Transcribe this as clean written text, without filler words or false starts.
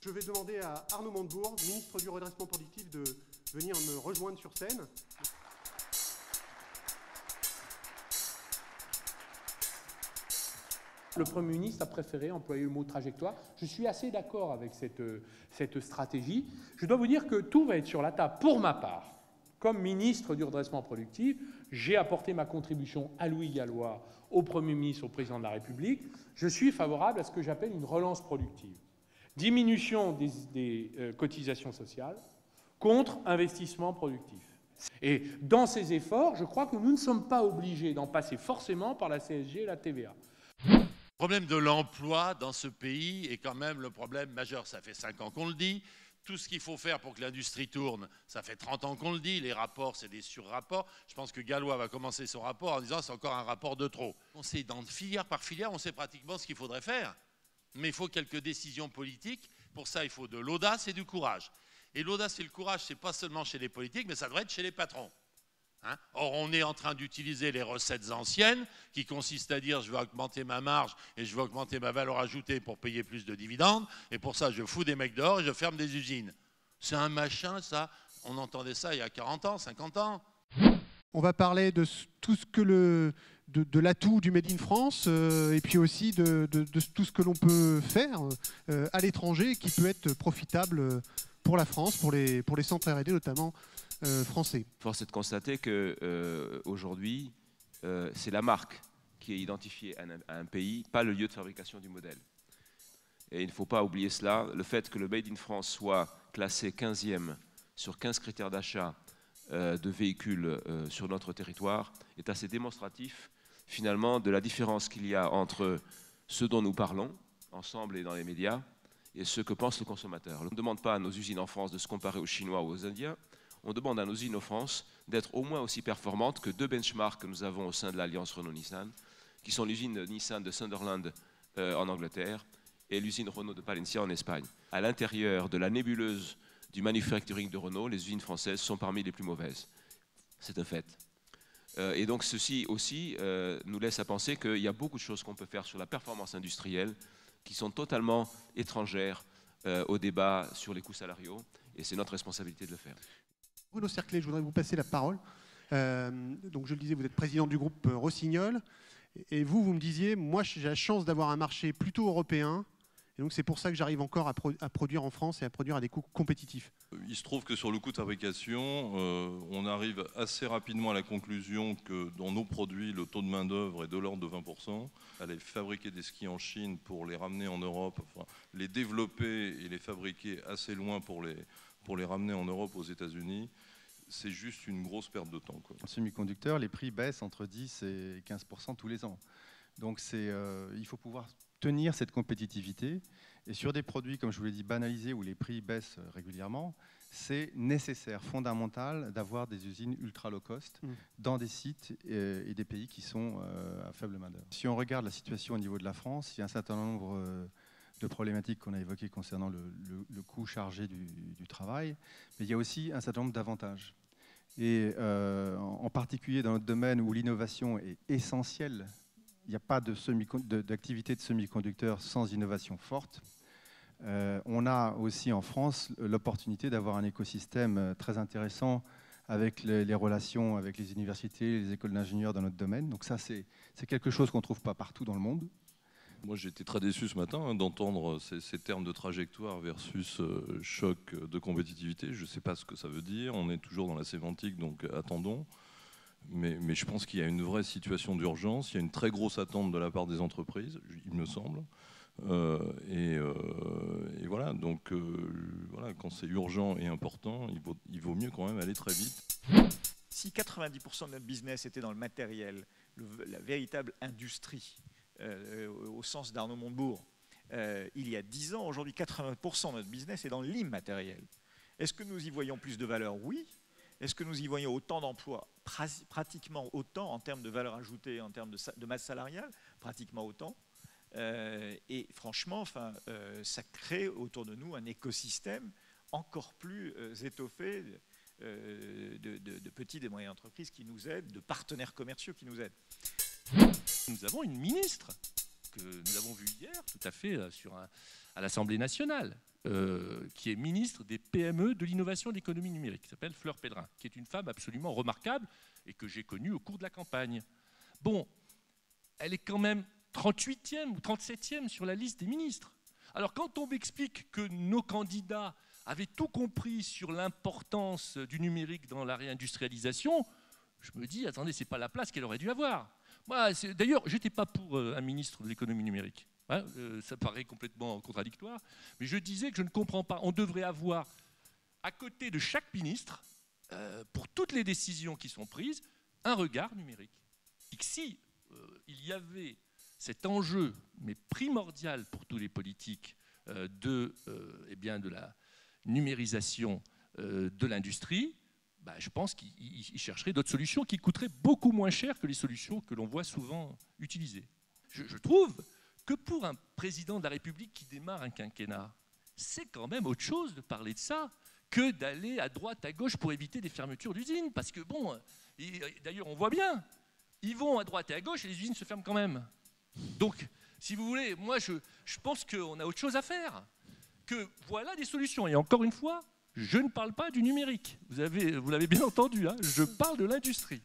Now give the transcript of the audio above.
Je vais demander à Arnaud Montebourg, ministre du Redressement productif, de venir me rejoindre sur scène. Le Premier ministre a préféré employer le mot trajectoire. Je suis assez d'accord avec cette stratégie. Je dois vous dire que tout va être sur la table. Pour ma part, comme ministre du redressement productif, j'ai apporté ma contribution à Louis Gallois, au Premier ministre, au Président de la République. Je suis favorable à ce que j'appelle une relance productive. Diminution des cotisations sociales contre investissement productif. Et dans ces efforts, je crois que nous ne sommes pas obligés d'en passer forcément par la CSG et la TVA. Le problème de l'emploi dans ce pays est quand même le problème majeur. Ça fait 5 ans qu'on le dit. Tout ce qu'il faut faire pour que l'industrie tourne, ça fait 30 ans qu'on le dit. Les rapports, c'est des sur-rapports. Je pense que Gallois va commencer son rapport en disant c'est encore un rapport de trop. On sait, dans filière par filière, on sait pratiquement ce qu'il faudrait faire. Mais il faut quelques décisions politiques. Pour ça, il faut de l'audace et du courage. Et l'audace et le courage, ce n'est pas seulement chez les politiques, mais ça devrait être chez les patrons. Or, on est en train d'utiliser les recettes anciennes qui consistent à dire je vais augmenter ma marge et je vais augmenter ma valeur ajoutée pour payer plus de dividendes et pour ça je fous des mecs dehors et je ferme des usines. C'est un machin ça, on entendait ça il y a 40 ans, 50 ans. On va parler de tout ce que de l'atout du Made in France et puis aussi de tout ce que l'on peut faire à l'étranger qui peut être profitable pour la France, pour les centres R&D notamment français. Force est de constater qu'aujourd'hui, c'est la marque qui est identifiée à un pays, pas le lieu de fabrication du modèle. Et il ne faut pas oublier cela. Le fait que le Made in France soit classé 15e sur 15 critères d'achat de véhicules sur notre territoire est assez démonstratif finalement de la différence qu'il y a entre ce dont nous parlons ensemble et dans les médias et ce que pense le consommateur. On ne demande pas à nos usines en France de se comparer aux Chinois ou aux Indiens. On demande à nos usines en France d'être au moins aussi performantes que 2 benchmarks que nous avons au sein de l'Alliance Renault-Nissan, qui sont l'usine Nissan de Sunderland en Angleterre et l'usine Renault de Palencia en Espagne. À l'intérieur de la nébuleuse du manufacturing de Renault, les usines françaises sont parmi les plus mauvaises. C'est un fait. Et donc ceci aussi nous laisse à penser qu'il y a beaucoup de choses qu'on peut faire sur la performance industrielle qui sont totalement étrangères au débat sur les coûts salariaux et c'est notre responsabilité de le faire. Bruno Cerclet, je voudrais vous passer la parole. Donc je le disais, vous êtes président du groupe Rossignol. Et vous me disiez, moi j'ai la chance d'avoir un marché plutôt européen. Et donc c'est pour ça que j'arrive encore à produire en France et à produire à des coûts compétitifs. Il se trouve que sur le coût de fabrication, on arrive assez rapidement à la conclusion que dans nos produits, le taux de main-d'œuvre est de l'ordre de 20%. Aller fabriquer des skis en Chine pour les ramener en Europe, enfin, les développer et les fabriquer assez loin pour les ramener en Europe, aux États-Unis, c'est juste une grosse perte de temps, quoi. En semi-conducteurs, les prix baissent entre 10 et 15% tous les ans. Donc il faut pouvoir tenir cette compétitivité. Et sur des produits, comme je vous l'ai dit, banalisés, où les prix baissent régulièrement, c'est nécessaire, fondamental, d'avoir des usines ultra low cost dans des sites et des pays qui sont à faible main-d'œuvre. Si on regarde la situation au niveau de la France, il y a un certain nombre de problématiques qu'on a évoquées concernant le coût chargé du travail, mais il y a aussi un certain nombre d'avantages. Et en particulier dans notre domaine où l'innovation est essentielle, il n'y a pas d'activité de semi-conducteurs sans innovation forte. On a aussi en France l'opportunité d'avoir un écosystème très intéressant avec les relations avec les universités, les écoles d'ingénieurs dans notre domaine. Donc ça, c'est quelque chose qu'on ne trouve pas partout dans le monde. Moi, j'étais très déçu ce matin d'entendre ces termes de trajectoire versus choc de compétitivité. Je ne sais pas ce que ça veut dire. On est toujours dans la sémantique, donc attendons. Mais je pense qu'il y a une vraie situation d'urgence. Il y a une très grosse attente de la part des entreprises, il me semble. Et voilà, donc voilà, quand c'est urgent et important, il vaut mieux quand même aller très vite. Si 90% de notre business était dans le matériel, la véritable industrie, au sens d'Arnaud Montebourg, il y a 10 ans, aujourd'hui 80% de notre business est dans l'immatériel. Est-ce que nous y voyons plus de valeur? Oui. Est-ce que nous y voyons autant d'emplois? Pratiquement autant en termes de valeur ajoutée, en termes de masse salariale, pratiquement autant. Et franchement, ça crée autour de nous un écosystème encore plus étoffé de petites et moyennes entreprises qui nous aident, de partenaires commerciaux qui nous aident. Nous avons une ministre que nous avons vue hier parlementaire, tout à fait, à l'Assemblée nationale, qui est ministre des PME, de l'innovation et de l'économie numérique, qui s'appelle Fleur Pellerin, qui est une femme absolument remarquable et que j'ai connue au cours de la campagne. Bon, elle est quand même 38e ou 37e sur la liste des ministres. Alors quand on m'explique que nos candidats avaient tout compris sur l'importance du numérique dans la réindustrialisation, je me dis, attendez, c'est pas la place qu'elle aurait dû avoir. D'ailleurs, je n'étais pas pour un ministre de l'économie numérique. Hein, ça paraît complètement contradictoire, mais je disais que je ne comprends pas. On devrait avoir, à côté de chaque ministre, pour toutes les décisions qui sont prises, un regard numérique. Et que si il y avait cet enjeu, mais primordial pour tous les politiques, de la numérisation de l'industrie, je pense qu'ils chercheraient d'autres solutions qui coûteraient beaucoup moins cher que les solutions que l'on voit souvent utilisées. Je trouve que pour un président de la République qui démarre un quinquennat, c'est quand même autre chose de parler de ça que d'aller à droite, à gauche pour éviter des fermetures d'usines. Parce que bon, d'ailleurs on voit bien, ils vont à droite et à gauche et les usines se ferment quand même. Donc, si vous voulez, moi je pense qu'on a autre chose à faire. Que voilà des solutions. Et encore une fois, je ne parle pas du numérique. Vous l'avez bien entendu, hein, je parle de l'industrie.